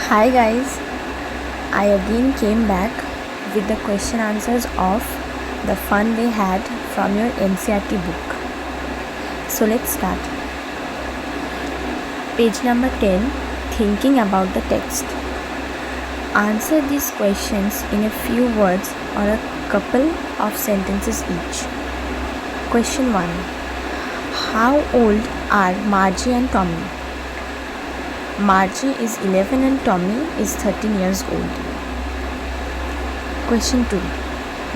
Hi guys, I again came back with the question answers of the fun they had from your Ncert book. So let's start. Page number 10, Thinking about the text. Answer these questions in a few words or a couple of sentences each. Question 1. How old are Margie and Tommy? Margie is 11 and Tommy is 13 years old. Question 2.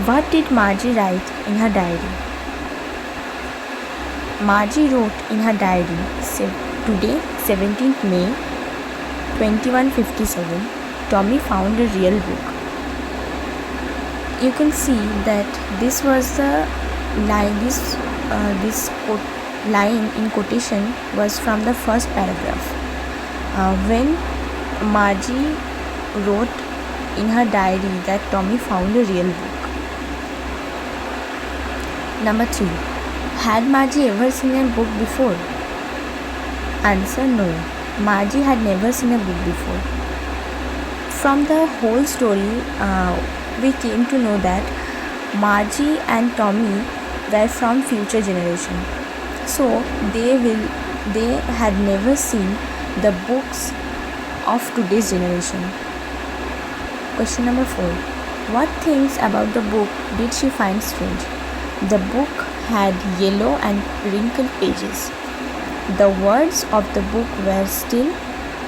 What did Margie write in her diary? Margie wrote in her diary, today 17th May 2157, Tommy found a real book. You can see that this was the line, this line in quotation was from the first paragraph. When Margie wrote in her diary that Tommy found a real book. Number 3. Had Margie ever seen a book before? Answer: no. Margie had never seen a book before. From the whole story, we came to know that Margie and Tommy were from future generation. So they had never seen the books of today's generation. Question number 4. What things about the book did she find strange? The book had yellow and wrinkled pages. The words of the book were still.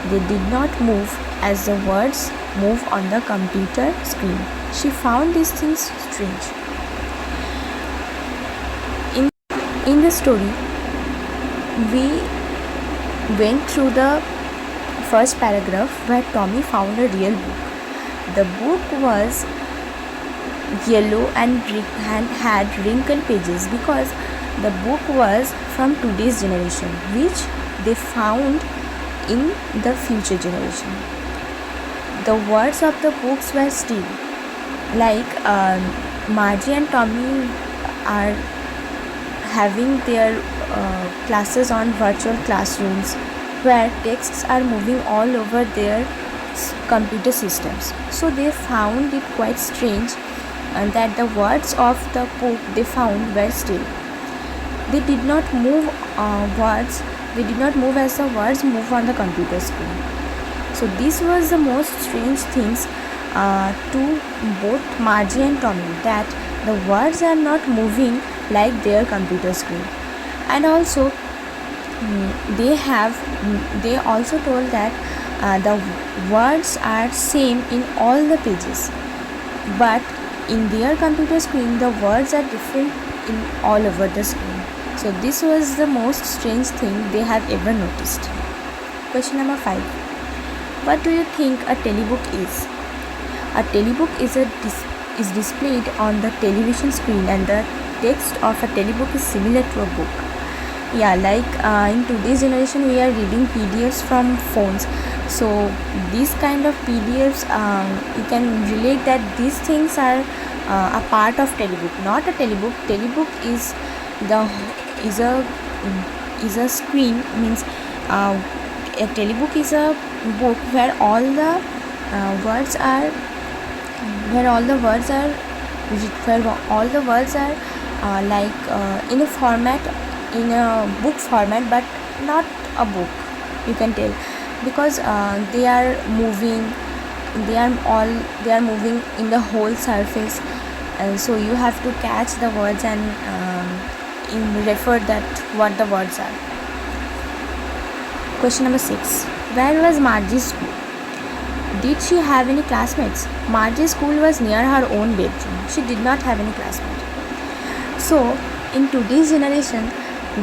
They did not move as the words move on the computer screen. She found these things strange. In the story, we went through the first paragraph where Tommy found a real book. The book was yellow and had wrinkled pages because the book was from today's generation, which they found in the future generation. The words of the books were still. Like Margie and Tommy are having their classes on virtual classrooms where texts are moving all over their computer systems. So they found it quite strange that the words of the book they found were still. They did not move as the words move on the computer screen. So this was the most strange things to both Margie and Tommy, that the words are not moving like their computer screen. And also they also told that the words are same in all the pages, but in their computer screen the words are different in all over the screen. So this was the most strange thing they have ever noticed. Question number 5. What do you think a telebook is? A telebook is displayed on the television screen, and the text of a telebook is similar to a book. Yeah, like in today's generation we are reading PDFs from phones. So these kind of PDFs, you can relate that these things are a part of telebook, not a telebook. Telebook is a screen, means a telebook is a book where all the words are in a format, in a book format, but not a book, you can tell, because they are moving in the whole surface, and so you have to catch the words and refer that what the words are. Question number 6. Where was Margie's school? Did she have any classmates? Margie's school was near her own bedroom. She did not have any classmates. So in today's generation,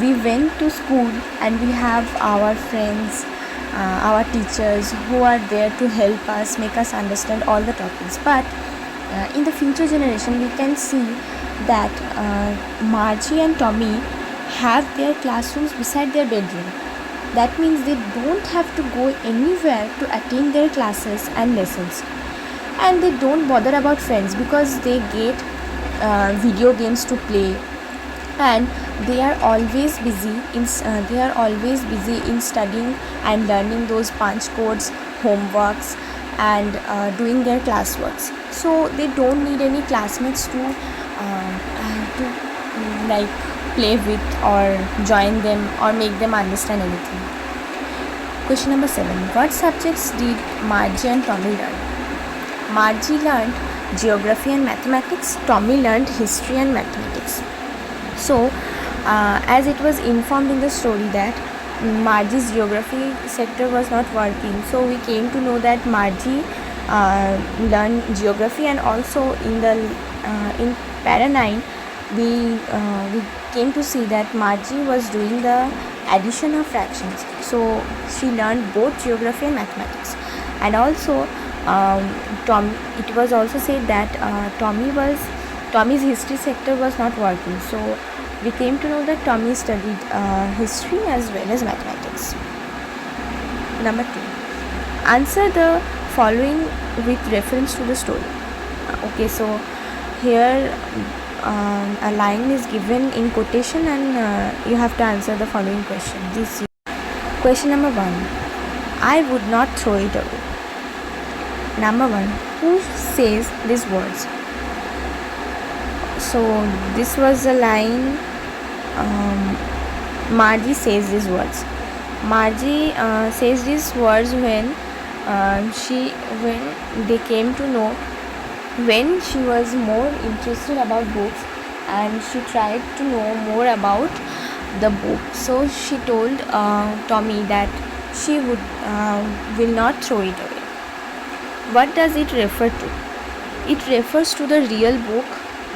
we went to school and we have our friends, our teachers who are there to help us, make us understand all the topics. But in the future generation, we can see that Margie and Tommy have their classrooms beside their bedroom. That means they don't have to go anywhere to attend their classes and lessons, and they don't bother about friends because they get video games to play, and they are always busy in studying and learning those punch codes homeworks and doing their classworks. So they don't need any classmates to like play with or join them or make them understand anything. Question number 7. What subjects did Margie and Tommy learn? Margie learned geography and mathematics. Tommy learned history and mathematics. So, as it was informed in the story that Margie's geography sector was not working, so we came to know that Margie learned geography, and also in the in para 9 we came to see that Margie was doing the addition of fractions. So she learned both geography and mathematics, and also it was also said that Tommy's history sector was not working. So we came to know that Tommy studied history as well as mathematics. Number 2. Answer the following with reference to the story. Okay, so here a line is given in quotation, and you have to answer the following question. This question number 1. I would not throw it away. Number 1. Who says these words? So this was the line. Margie says these words. Margie says these words when they came to know, when she was more interested about books and she tried to know more about the book. So she told Tommy that she will not throw it away. What does it refer to? It refers to the real book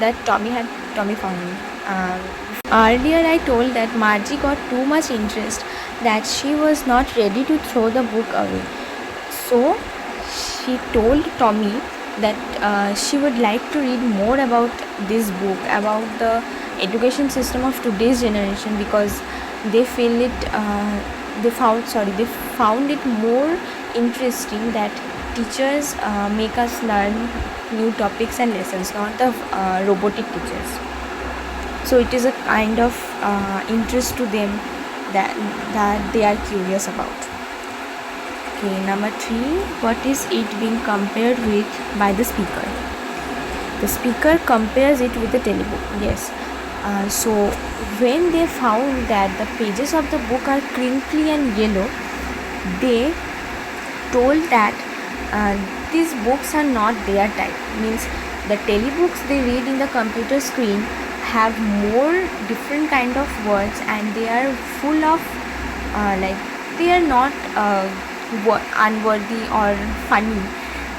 that Tommy found. Earlier I told that Margie got too much interest that she was not ready to throw the book away. So she told Tommy that she would like to read more about this book, about the education system of today's generation, because they feel they found it more interesting that teachers make us learn new topics and lessons, not the robotic teachers. So it is a kind of interest to them that they are curious about. Okay, number 3. What is it being compared with by the speaker? The speaker compares it with the telebook. Yes. So when they found that the pages of the book are crinkly and yellow, they told that these books are not their type. Means the telebooks they read in the computer screen have more different kind of words, and they are full of they are not unworthy or funny,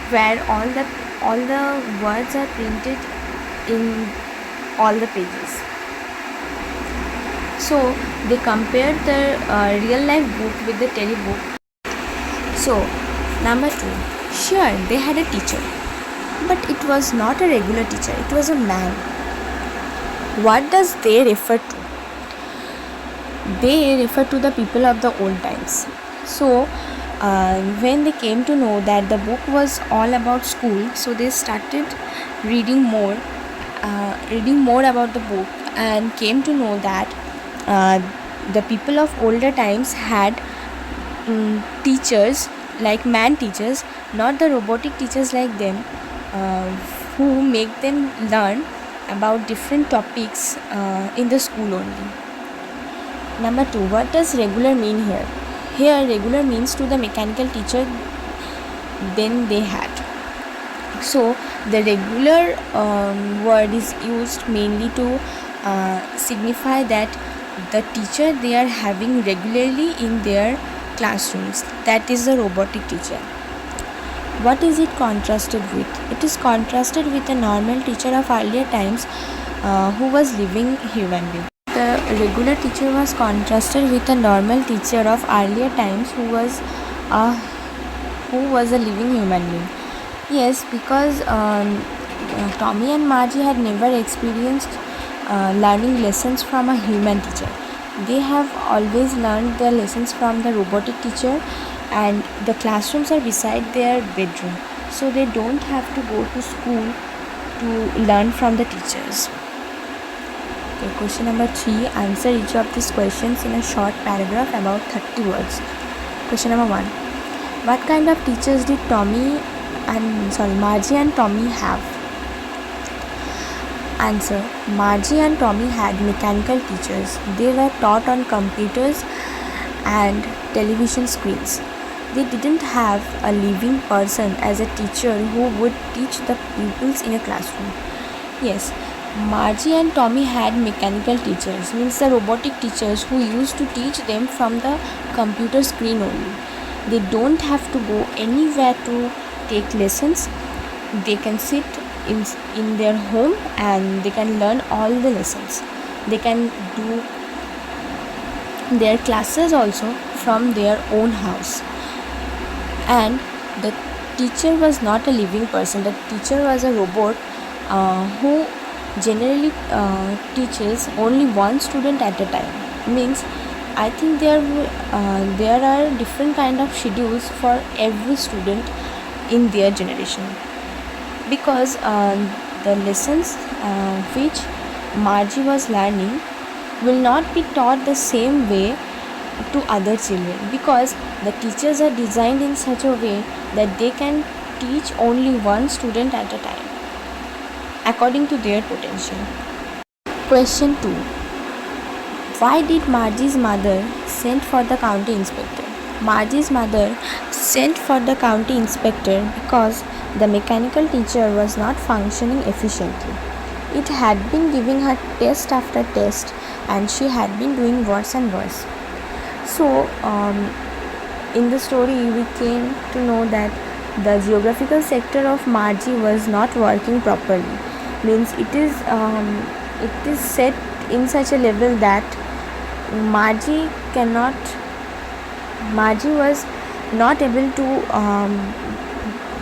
where all the words are printed in all the pages. So they compared the real life book with the telebook. So number 2. Sure, they had a teacher, but it was not a regular teacher, it was a man. What does they refer to? They refer to the people of the old times. So when they came to know that the book was all about school, so they started reading more about the book, and came to know that the people of older times had teachers, like man teachers, not the robotic teachers like them, who make them learn about different topics in the school only. Number 2. What does regular mean here? Here regular means to the mechanical teacher then they had. So the regular word is used mainly to signify that the teacher they are having regularly in their classrooms, that is the robotic teacher. What is it contrasted with? It is contrasted with a normal teacher of earlier times who was living human being. The regular teacher was contrasted with a normal teacher of earlier times who was a living human being. Yes, because Tommy and Margie had never experienced learning lessons from a human teacher. They have always learned their lessons from the robotic teacher, and the classrooms are beside their bedroom, so they don't have to go to school to learn from the teachers. Okay, question number 3. Answer each of these questions in a short paragraph about 30 words. Question number 1. What kind of teachers did Margie and Tommy have? Answer: Margie and Tommy had mechanical teachers. They were taught on computers and television screens. They didn't have a living person as a teacher who would teach the pupils in a classroom. Yes, Margie and Tommy had mechanical teachers, means the robotic teachers who used to teach them from the computer screen only. They don't have to go anywhere to take lessons. They can sit in their home and they can learn all the lessons. They can do their classes also from their own house. And the teacher was not a living person. The teacher was a robot who generally teaches only one student at a time. Means I think there are different kind of schedules for every student in their generation, because the lessons which Margie was learning will not be taught the same way to other children, because the teachers are designed in such a way that they can teach only one student at a time according to their potential. Question 2. Why did Margie's mother send for the county inspector? Margie's mother sent for the county inspector because the mechanical teacher was not functioning efficiently. It had been giving her test after test and she had been doing worse and worse. So, in the story we came to know that the geographical sector of Margie was not working properly. Means it is set in such a level that Margie was not able to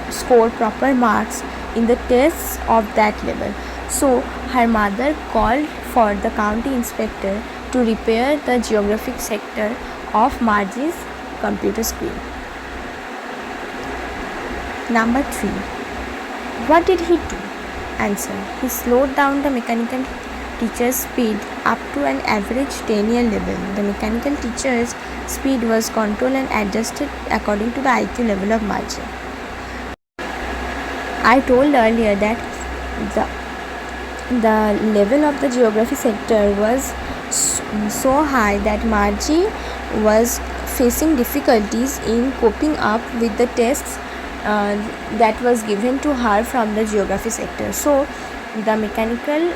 score proper marks in the tests of that level. So her mother called for the county inspector to repair the geographic sector of Margie's computer screen. Number 3. What did he do? Answer: he slowed down the mechanical teacher's speed up to an average 10-year level. The mechanical teacher's speed was controlled and adjusted according to the IQ level of Margie. I told earlier that the level of the geography sector was so high that Margie was facing difficulties in coping up with the tests that was given to her from the geography sector. So the mechanical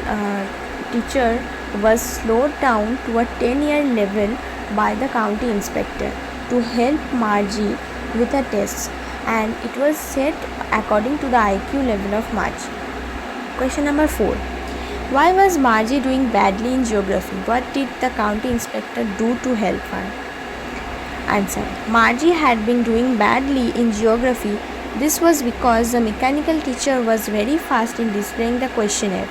teacher was slowed down to a 10-year level by the county inspector to help Margie with her tests, and it was set according to the IQ level of Margie. Question number 4. Why was Margie doing badly in geography? What did the county inspector do to help her? Answer: Margie had been doing badly in geography. This was because the mechanical teacher was very fast in displaying the questionnaire.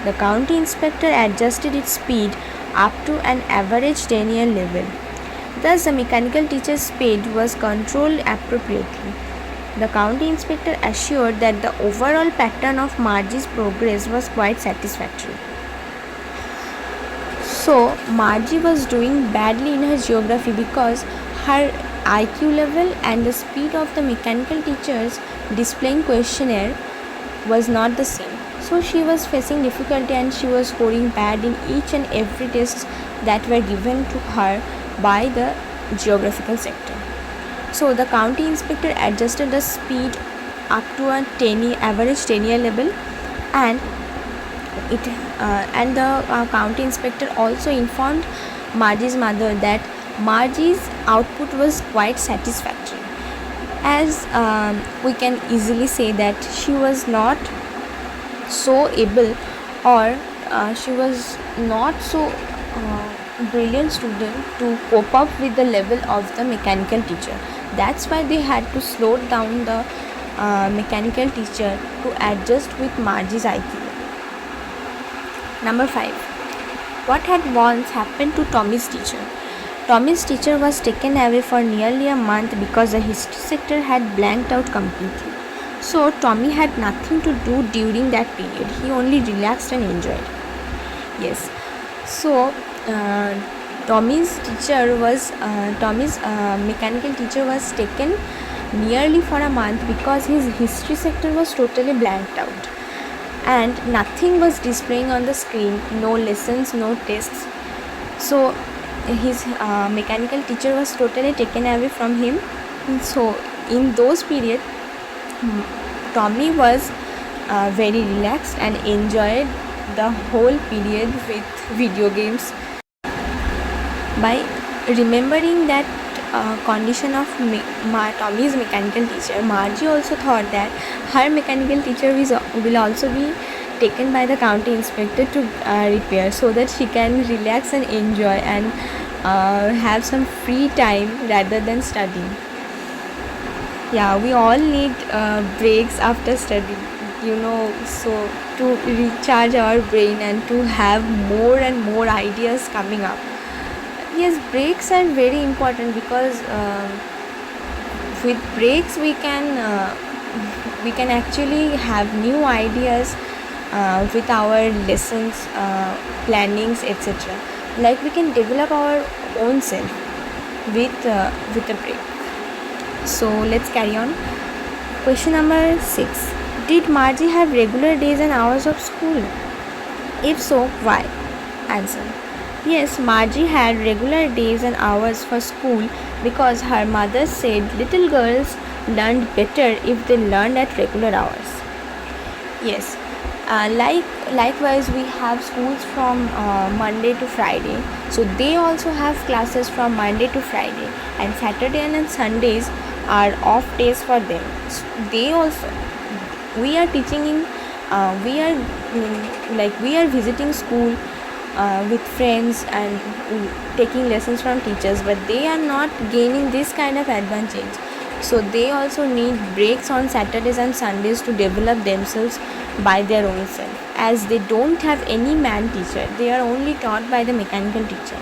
The county inspector adjusted its speed up to an average 10-year level. Thus, the mechanical teacher's speed was controlled appropriately. The county inspector assured that the overall pattern of Margie's progress was quite satisfactory. So, Margie was doing badly in her geography because her IQ level and the speed of the mechanical teachers displaying questionnaire was not the same. So she was facing difficulty and she was scoring bad in each and every test that were given to her by the geographical sector. So the county inspector adjusted the speed up to a average 10-year level, and the county inspector also informed Margie's mother that Margie's output was quite satisfactory, as we can easily say that she was not so able, or she was not so brilliant student to cope up with the level of the mechanical teacher. That's why they had to slow down the mechanical teacher to adjust with Margie's IQ. Number 5. What had once happened to Tommy's teacher? Tommy's teacher was taken away for nearly a month because the history sector had blanked out completely. So Tommy had nothing to do during that period. He only relaxed and enjoyed. Yes. So Tommy's mechanical teacher was taken nearly for a month because his history sector was totally blanked out and nothing was displaying on the screen, no lessons, no tests. So his mechanical teacher was totally taken away from him. So in those periods, Tommy was very relaxed and enjoyed the whole period with video games. By remembering that condition of Tommy's mechanical teacher, Margie also thought that her mechanical teacher will also be taken by the county inspector to repair, so that she can relax and enjoy and have some free time rather than studying. Yeah, we all need breaks after studying, so to recharge our brain and to have more and more ideas coming up. Yes, breaks are very important because with breaks we can actually have new ideas with our lessons, plannings, etc. Like we can develop our own self with a break. So let's carry on. Question number 6. Did Margie have regular days and hours of school? If so, why? Answer. Yes, Margie had regular days and hours for school because her mother said little girls learned better if they learned at regular hours. Yes, likewise we have schools from Monday to Friday, so they also have classes from Monday to Friday, and Saturday and Sundays are off days for them. So they also, we are teaching in we are visiting school with friends and taking lessons from teachers, but they are not gaining this kind of advantage. So they also need breaks on Saturdays and Sundays to develop themselves by their own self, as they don't have any man teacher. They are only taught by the mechanical teacher.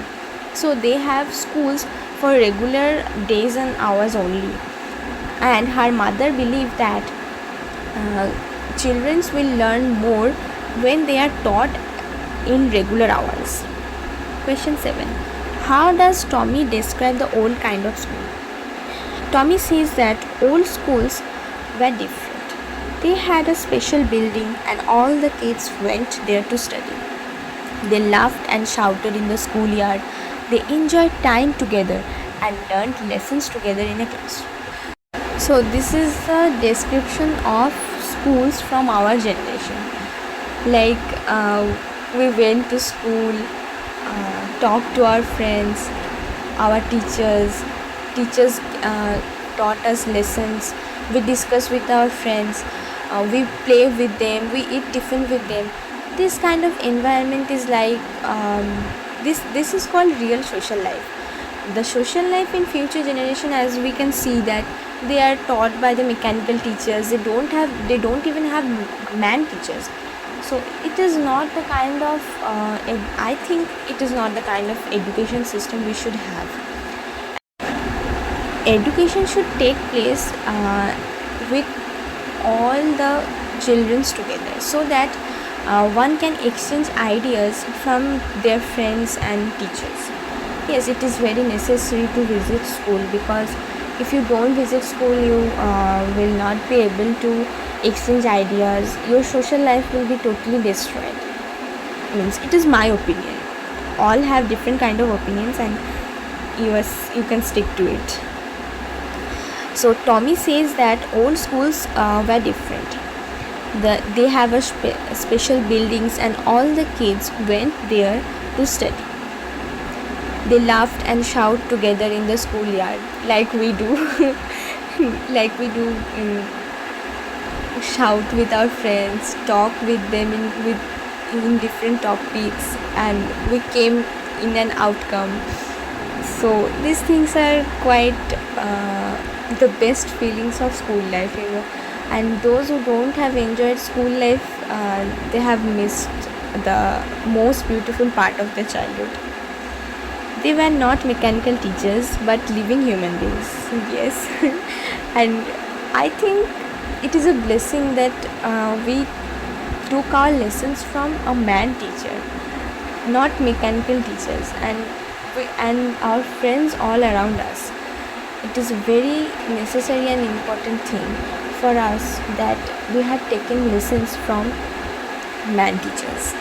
So they have schools for regular days and hours only. And her mother believed that children will learn more when they are taught in regular hours. Question 7. How does Tommy describe the old kind of school? Tommy says that old schools were different. They had a special building and all the kids went there to study. They laughed and shouted in the schoolyard. They enjoyed time together and learned lessons together in a classroom. So this is the description of schools from our generation. Like we went to school, talked to our friends, our teachers taught us lessons, we discuss with our friends, we play with them, we eat tiffin with them. This kind of environment is like this is called real social life. The social life in future generation, as we can see that they are taught by the mechanical teachers. They don't even have man teachers. So it is not the kind of I think it is not the kind of education system we should have. Education should take place with all the children together, so that one can exchange ideas from their friends and teachers. Yes, it is very necessary to visit school, because if you don't visit school, you will not be able to exchange ideas. Your social life will be totally destroyed. Means, it is my opinion. All have different kind of opinions, and you can stick to it. So Tommy says that old schools were different. They have a special buildings and all the kids went there to study. They laughed and shout together in the schoolyard, like we do. Like we do, shout with our friends, talk with them in different topics, and we came in an outcome. So these things are quite the best feelings of school life, and those who don't have enjoyed school life, they have missed the most beautiful part of their childhood. They were not mechanical teachers but living human beings. Yes. And I think it is a blessing that we took our lessons from a man teacher, not mechanical teachers, and our friends all around us. it is very necessary and important thing for us that we have taken lessons from man teachers,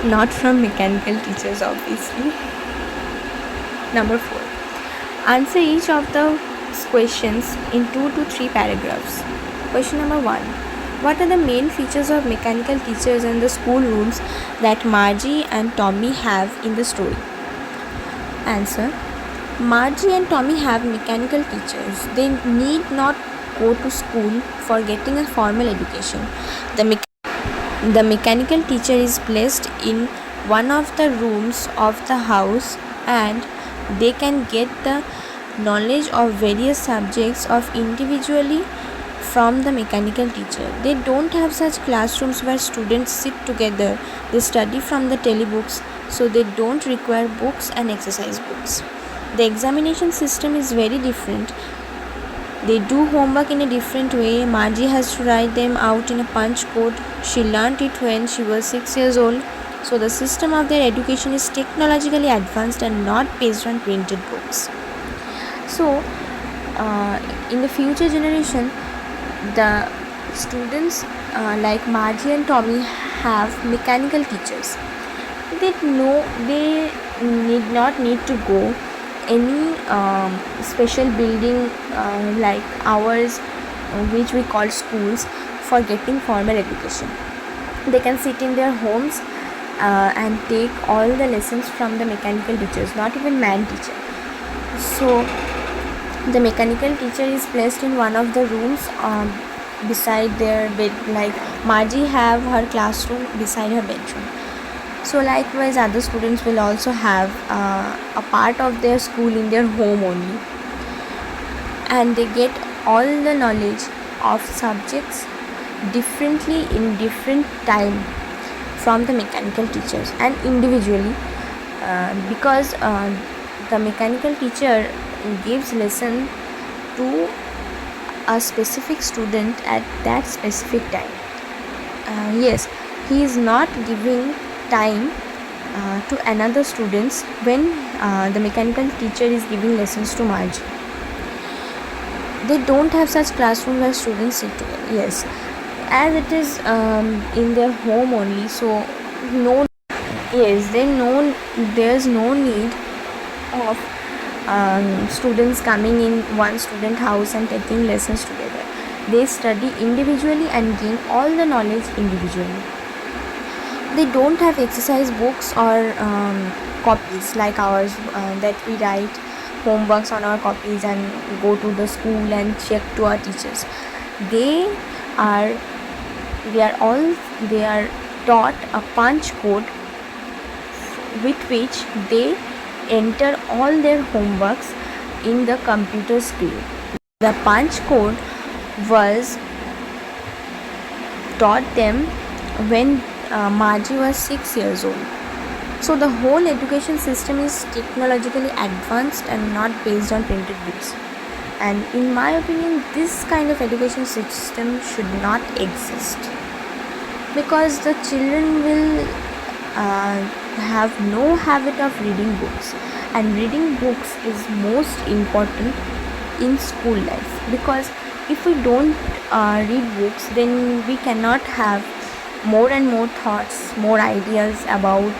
not from mechanical teachers, obviously. Number 4. Answer each of the questions in 2 to 3 paragraphs. Question number 1. What are the main features of mechanical teachers and the school rooms that Margie and Tommy have in the story? Answer. Margie and Tommy have mechanical teachers. They need not go to school for getting a formal education. The mechanical teacher is placed in one of the rooms of the house, and they can get the knowledge of various subjects of individually from the mechanical teacher. They don't have such classrooms where students sit together. They study from the telebooks, so they don't require books and exercise books. The examination system is very different. They do homework in a different way. Margie has to write them out in a punch code. She learnt it when she was 6 years old. So the system of their education is technologically advanced and not based on printed books. So in the future generation, the students like Margie and Tommy have mechanical teachers. They need to go any special building like ours, which we call schools, for getting formal education. They can sit in their homes and take all the lessons from the mechanical teachers, not even man teacher. So the mechanical teacher is placed in one of the rooms beside their bed. Like Margie have her classroom beside her bedroom. So likewise, other students will also have a part of their school in their home only, and they get all the knowledge of subjects differently in different time from the mechanical teachers and individually, because the mechanical teacher gives lesson to a specific student at that specific time. Yes, he is not giving time to another students when the mechanical teacher is giving lessons to Margie. They don't have such classroom where students sit together. Yes, as it is in their home only, so there's no need of students coming in one student house and taking lessons together. They study individually and gain all the knowledge individually. They don't have exercise books or copies like ours, that we write homeworks on our copies and go to the school and check to our teachers. They are taught a punch code with which they enter all their homeworks in the computer screen. The punch code was taught them when Margie was 6 years old. So the whole education system is technologically advanced and not based on printed books. And in my opinion, this kind of education system should not exist, because the children will have no habit of reading books, and reading books is most important in school life, because if we don't read books, then we cannot have more and more thoughts, more ideas about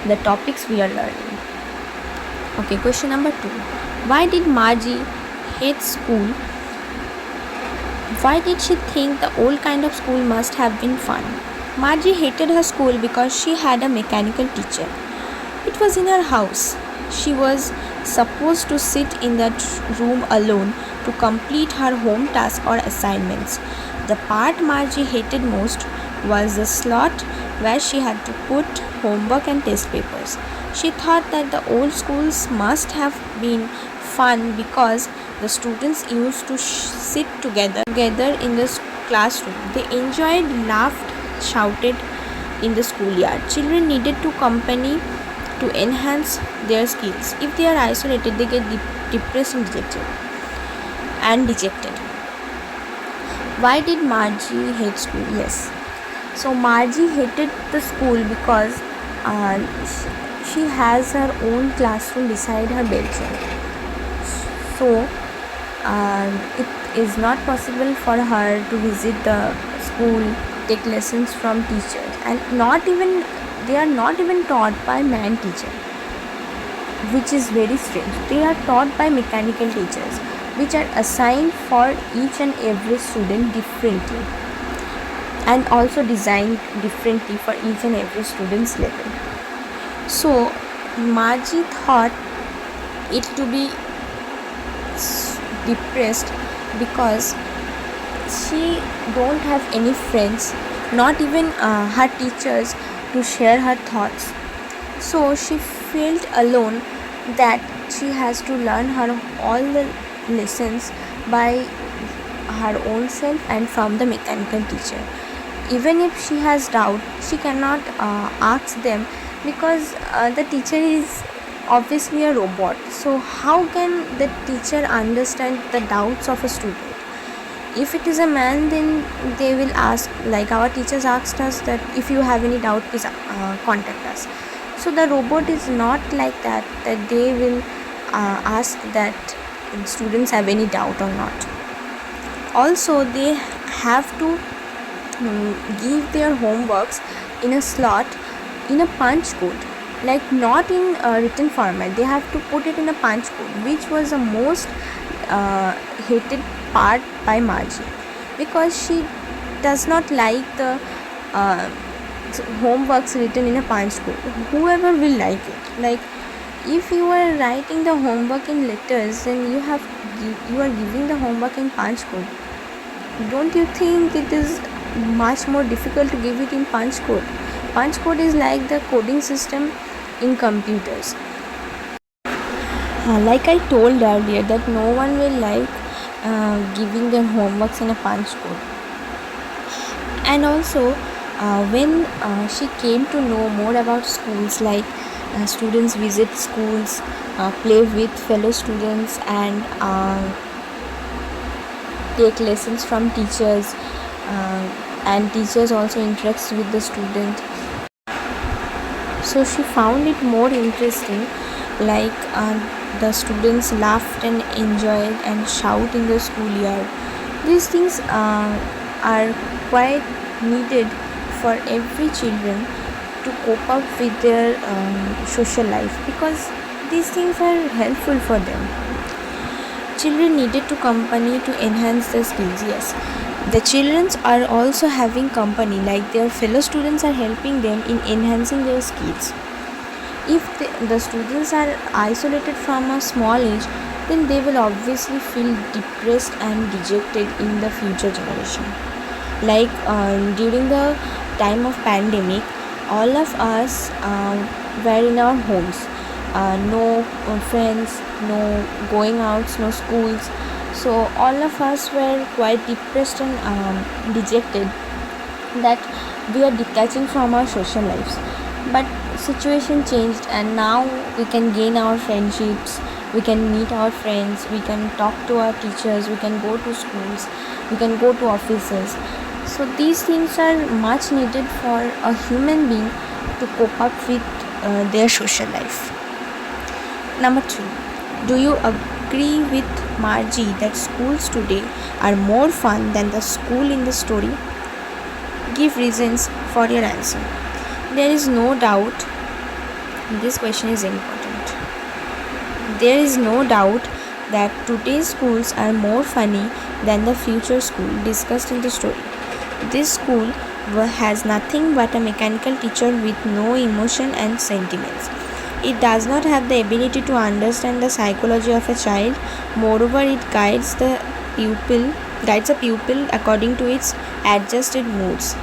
the topics we are learning. Okay, question number 2. Why did Margie hate school? Why did she think the old kind of school must have been fun? Margie hated her school because she had a mechanical teacher. It was in her house. She was supposed to sit in that room alone to complete her home tasks or assignments. The part Margie hated most was the slot where she had to put homework and test papers. She thought that the old schools must have been fun because the students used to sit together in the classroom. They enjoyed, laughed, shouted in the schoolyard. Children needed to company to enhance their skills. If they are isolated, they get depressed and dejected. Why did Margie hate school? Yes. So Margie hated the school because she has her own classroom beside her bedroom. So So it is not possible for her to visit the school, take lessons from teachers, and they are not even taught by man teacher, which is very strange. They are taught by mechanical teachers, which are assigned for each and every student differently, and also designed differently for each and every student's level. So Margie thought it to be depressed because she don't have any friends, not even her teachers, to share her thoughts. So she felt alone, that she has to learn her all the lessons by her own self and from the mechanical teacher. Even if she has doubt, she cannot ask them, because the teacher is obviously a robot. So how can the teacher understand the doubts of a student? If it is a man, then they will ask, like our teachers asked us that if you have any doubt, please contact us. So the robot is not like that they will ask that students have any doubt or not. Also, they have to give their homeworks in a slot, in a punch code, like not in a written format. They have to put it in a punch code, which was the most hated part by Margie, because she does not like the homeworks written in a punch code. Whoever will like it? Like, if you are writing the homework in letters, then you are giving the homework in punch code. Don't you think it is much more difficult to give it in punch code? Punch code is like the coding system in computers. Like I told earlier, that no one will like giving their homeworks in a punch code. And also when she came to know more about schools, like students visit schools, play with fellow students, and take lessons from teachers, and teachers also interacts with the student. So she found it more interesting, like the students laughed and enjoyed and shout in the schoolyard. These things are quite needed for every children to cope up with their social life, because these things are helpful for them. Children needed to company to enhance their skills. Yes, the children are also having company, like their fellow students are helping them in enhancing their skills. If the students are isolated from a small age, then they will obviously feel depressed and dejected in the future generation. Like during the time of pandemic, all of us were in our homes, no friends, no going outs, no schools. So all of us were quite depressed and dejected, that we are detaching from our social lives. But situation changed, and now we can gain our friendships, we can meet our friends, we can talk to our teachers, we can go to schools, we can go to offices. So these things are much needed for a human being to cope up with their social life. Number 2, do you agree with Margie that schools today are more fun than the school in the story? Give reasons for your answer. There is no doubt, this question is important. There is no doubt that today's schools are more funny than the future school discussed in the story. This school has nothing but a mechanical teacher with no emotion and sentiments. It does not have the ability to understand the psychology of a child. Moreover, it guides a pupil according to its adjusted modes.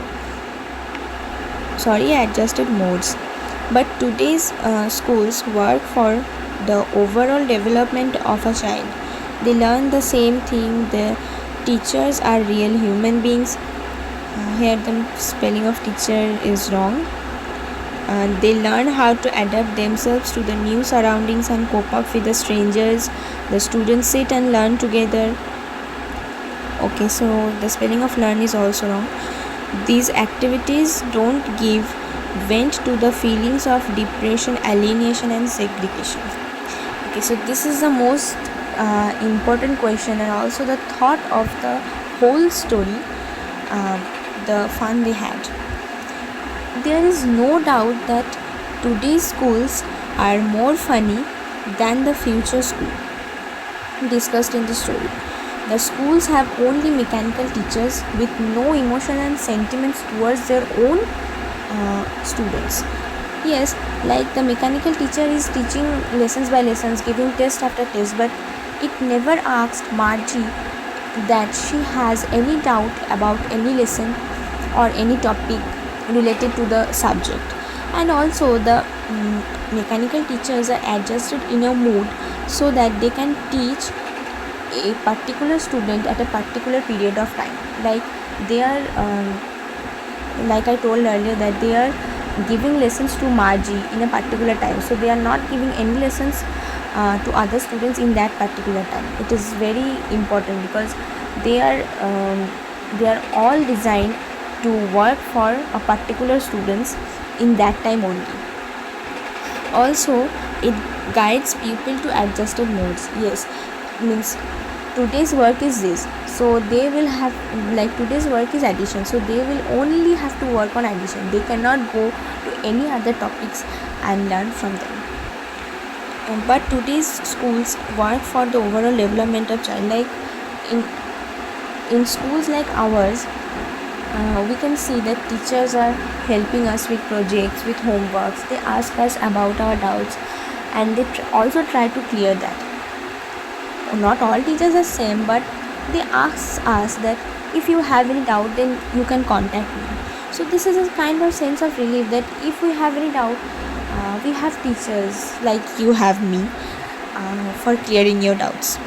But today's schools work for the overall development of a child. They learn the same thing. The teachers are real human beings. Here the spelling of teacher is wrong. They learn how to adapt themselves to the new surroundings and cope up with the strangers. The students sit and learn together. Okay, so the spelling of learn is also wrong. These activities don't give vent to the feelings of depression, alienation, and segregation. Okay, so this is the most important question and also the thought of the whole story, the fun they had. There is no doubt that today's schools are more funny than the future school discussed in the story. The schools have only mechanical teachers with no emotion and sentiments towards their own students. Yes, like the mechanical teacher is teaching lessons by lessons, giving test after test, but it never asked Margie that she has any doubt about any lesson or any topic related to the subject. And also the mechanical teachers are adjusted in a mood so that they can teach a particular student at a particular period of time. Like they are like I told earlier, that they are giving lessons to Margie in a particular time, so they are not giving any lessons to other students in that particular time. It is very important because they are all designed to work for a particular students in that time only. Also, it guides people to adjusted modes. Yes, means today's work is this, so they will have, like today's work is addition, so they will only have to work on addition. They cannot go to any other topics and learn from them. But today's schools work for the overall development of child. Like in schools like ours, we can see that teachers are helping us with projects, with homeworks. They ask us about our doubts and they also try to clear that. Not all teachers are same, but they ask us that if you have any doubt, then you can contact me. So this is a kind of sense of relief that if we have any doubt, we have teachers like you have me for clearing your doubts.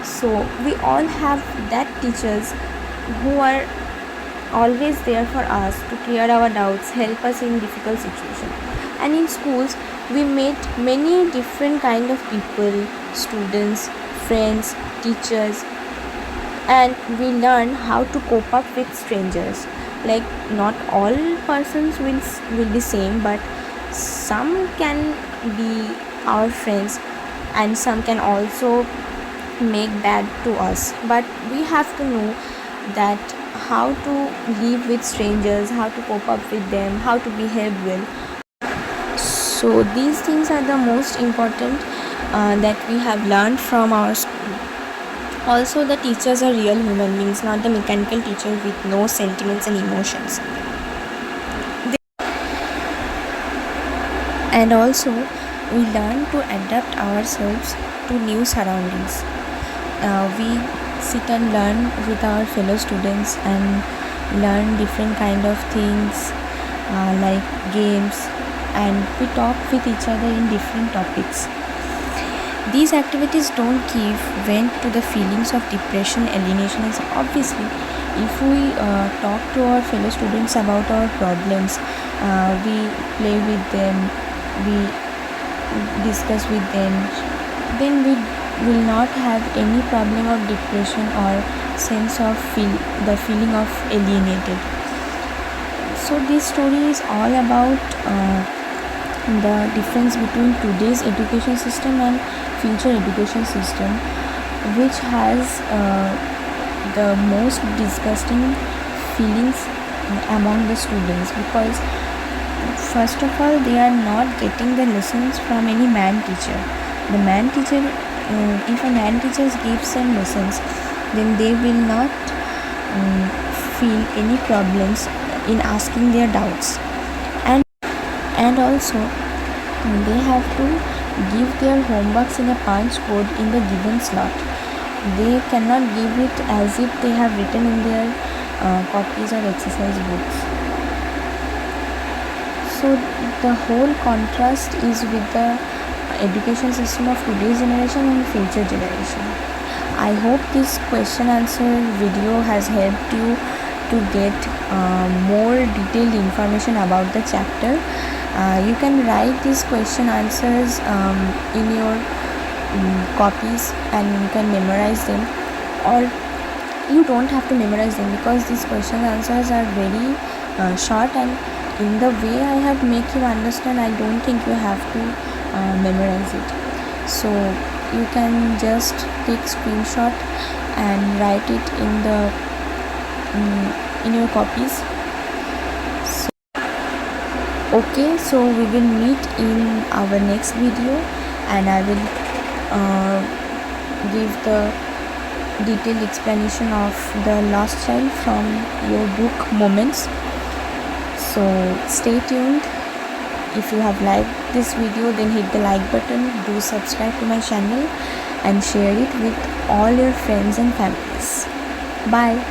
So we all have that teachers who are always there for us to clear our doubts, help us in difficult situations. And in schools, we meet many different kind of people, students, friends, teachers, and we learn how to cope up with strangers. Like not all persons will be same, but some can be our friends and some can also make bad to us. But we have to know that how to live with strangers, how to cope up with them, how to behave well. So these things are the most important that we have learned from our school. Also, the teachers are real human beings, not the mechanical teacher with no sentiments and emotions. And also, we learn to adapt ourselves to new surroundings. We sit and learn with our fellow students and learn different kind of things like games, and we talk with each other in different topics. These activities don't give vent to the feelings of depression, alienation. And obviously, if we talk to our fellow students about our problems, we play with them, we discuss with them, then we will not have any problem of depression or sense of the feeling of alienated. So this story is all about the difference between today's education system and future education system, which has the most disgusting feelings among the students, because first of all, they are not getting the lessons from any man teacher. The man teacher, if a man teacher gives them lessons, then they will not feel any problems in asking their doubts. And also they have to give their homeworks in a punch code in the given slot. They cannot give it as if they have written in their copies or exercise books. So the whole contrast is with the education system of today's generation and future generation. I hope this question answer video has helped you to get more detailed information about the chapter. You can write these question answers in your copies and you can memorize them, or you don't have to memorize them, because these question answers are very short, and in the way I have make you understand, I don't think you have to memorize it. So you can just take screenshot and write it in your copies. So, okay, so we will meet in our next video, and I will give the detailed explanation of the lost child from your book Moments. So stay tuned. If you have liked this video, then hit the like button, do subscribe to my channel and share it with all your friends and families. Bye.